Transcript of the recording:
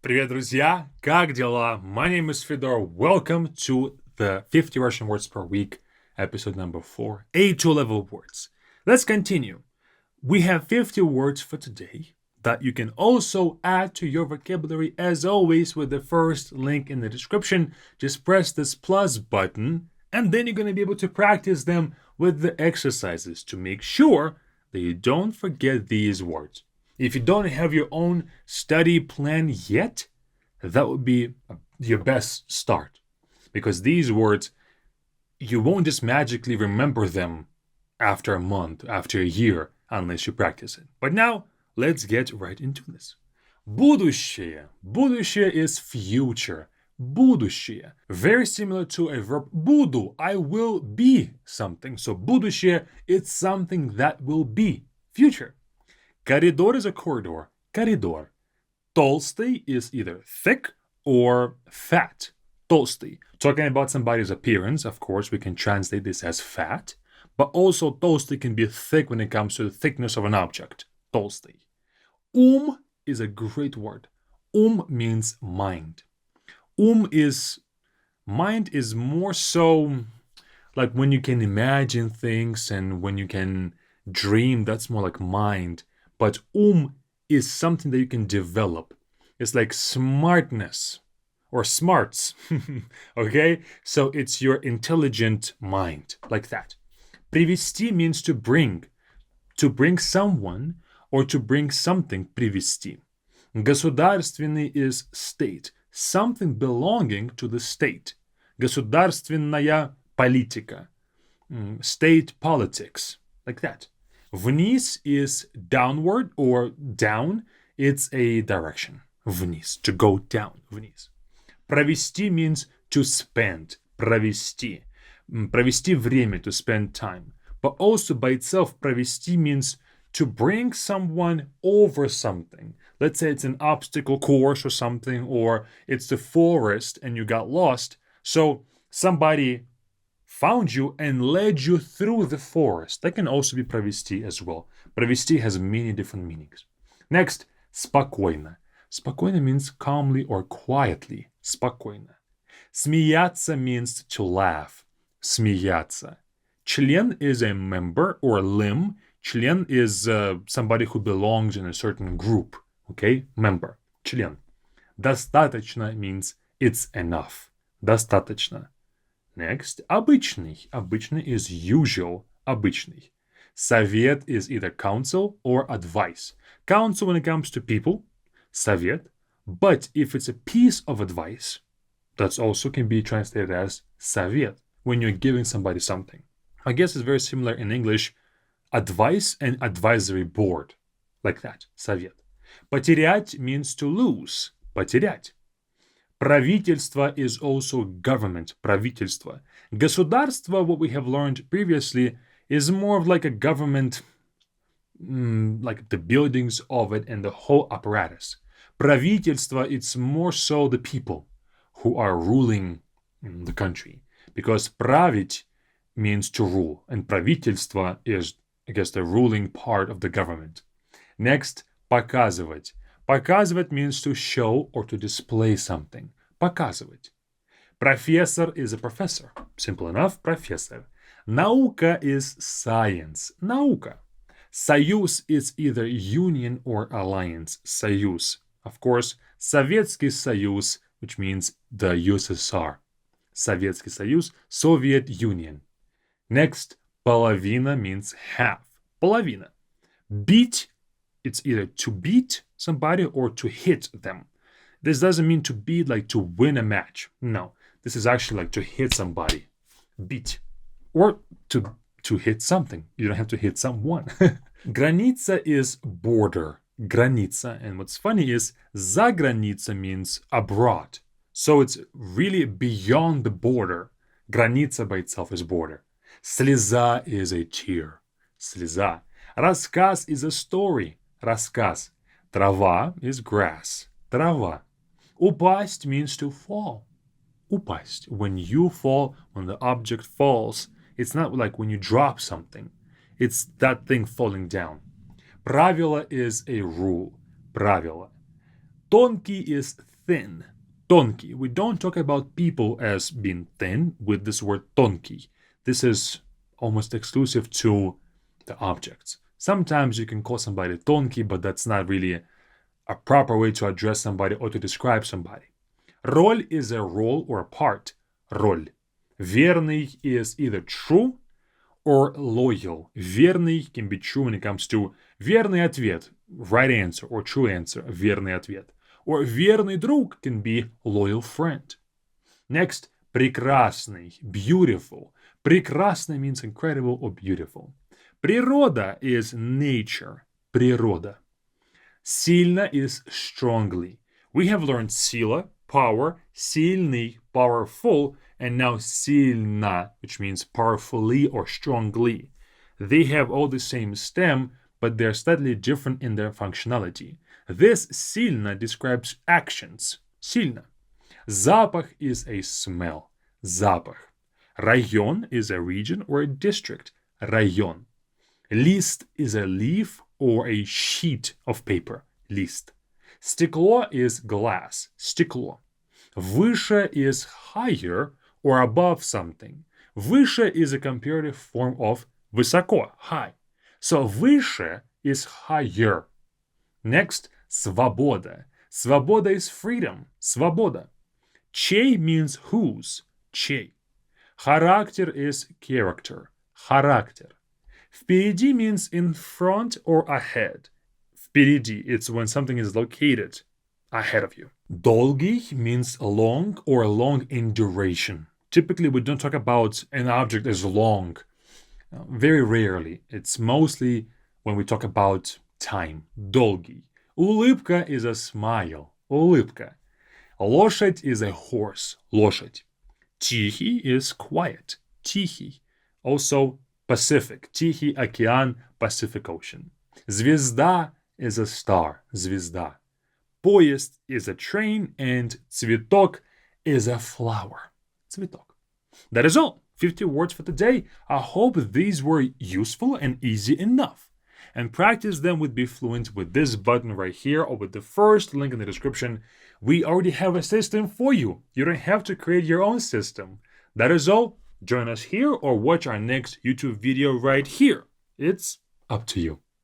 Привет, друзья! Как дела? My name is Fedor. Welcome to the 50 Russian words per week, episode number 4, A2 level words. Let's continue. We have 50 words for today that you can also add to your vocabulary as always with the first link in the description. Just press this plus button and then you're going to be able to practice them with the exercises to make sure that you don't forget these words. If you don't have your own study plan yet, that would be your best start because these words, you won't just magically remember them after a month, after a year, unless you practice it. But now, let's get right into this. Будущее. Будущее is future. Будущее. Very similar to a verb буду. I will be something. So будущее, it's something that will be. Future. Коридор is a corridor. Коридор. Толстый is either thick or fat. Толстый. Talking about somebody's appearance, of course, we can translate this as fat, but also толстый can be thick when it comes to the thickness of an object. Толстый. Is a great word. Means mind. Mind is more so like when you can imagine things and when you can dream, that's more like mind. But is something that you can develop. It's like smartness or smarts. Okay? So it's your intelligent mind, like that. Привести means to bring someone or to bring something. Привести. Государственный is state, something belonging to the state. Государственная политика. State politics, like that. Вниз is downward or down. It's a direction. Вниз, to go down. Вниз. Провести means to spend. Провести. Провести время, to spend time. But also by itself, провести means to bring someone over something. Let's say it's an obstacle course or something, or it's the forest and you got lost. So somebody found you and led you through the forest. That can also be провести as well. Провести has many different meanings. Next, спокойно. Спокойно means calmly or quietly. Спокойно. Смеяться means to laugh. Смеяться. Член is a member or limb. Член is somebody who belongs in a certain group. Okay? Member. Член. Достаточно means it's enough. Достаточно. Next, обычный. Обычный is usual. Обычный. Совет is either counsel or advice. Counsel when it comes to people. Совет. But if it's a piece of advice, that also can be translated as совет when you're giving somebody something. I guess it's very similar in English. Advice and advisory board. Like that. Совет. Потерять means to lose. Потерять. Правительство is also government. Правительство. Государство, what we have learned previously, is more of like a government, like the buildings of it and the whole apparatus. Правительство, it's more so the people who are ruling the country. Because править means to rule, and правительство is, I guess, the ruling part of the government. Next, показывать. Показывать means to show or to display something. Показывать. Профессор is a professor. Simple enough, профессор. Наука is science. Наука. Союз is either union or alliance. Союз. Of course, Советский Союз, which means the USSR. Советский Союз, Soviet Union. Next, половина means half. Половина. Beat, it's either to beat somebody or to hit them. This doesn't mean to beat like to win a match. No, this is actually like to hit somebody. Beat. Or to hit something. You don't have to hit someone. Граница is border. Граница. And what's funny is за граница means abroad. So it's really beyond the border. Граница by itself is border. Слеза is a tear. Слеза. Рассказ is a story. Рассказ. Трава is grass. Трава. Упасть means to fall. Упасть. When you fall, when the object falls, it's not like when you drop something. It's that thing falling down. Правило is a rule. Правило. Тонкий is thin. Тонкий. We don't talk about people as being thin with this word тонкий. This is almost exclusive to the objects. Sometimes you can call somebody тонкий, but that's not really a proper way to address somebody or to describe somebody. Роль is a role or a part. Роль. Верный is either true or loyal. Верный can be true when it comes to верный ответ, right answer or true answer, верный ответ. Or верный друг can be loyal friend. Next, прекрасный, beautiful. Прекрасный means incredible or beautiful. Природа is nature. Природа. Сильно is strongly. We have learned сила, power, сильный, powerful, and now сильно, which means powerfully or strongly. They have all the same stem, but they're slightly different in their functionality. This сильно describes actions. Сильно. Запах is a smell. Запах. Район is a region or a district. Район. Лист is a leaf or a sheet of paper. Лист. Стекло is glass. Стекло. Выше is higher or above something. Выше is a comparative form of высоко, high. So выше is higher. Next, свобода. Свобода is freedom. Свобода. Чей means whose. Чей. Характер is character. Характер. Впереди means in front or ahead. Впереди, it's when something is located ahead of you. Долгий means long or long in duration. Typically, we don't talk about an object as long. Very rarely. It's mostly when we talk about time. Долгий. Улыбка is a smile. Улыбка. Лошадь is a horse. Лошадь. Тихий is quiet. Тихий. Also Pacific. Тихий океан, Pacific Ocean. Звезда is a star. Звезда. Поезд is a train, and цветок is a flower. Цветок. That is all. 50 words for today. I hope these were useful and easy enough. And practice them with Be Fluent with this button right here or with the first link in the description. We already have a system for you. You don't have to create your own system. That is all. Join us here or watch our next YouTube video right here. It's up to you.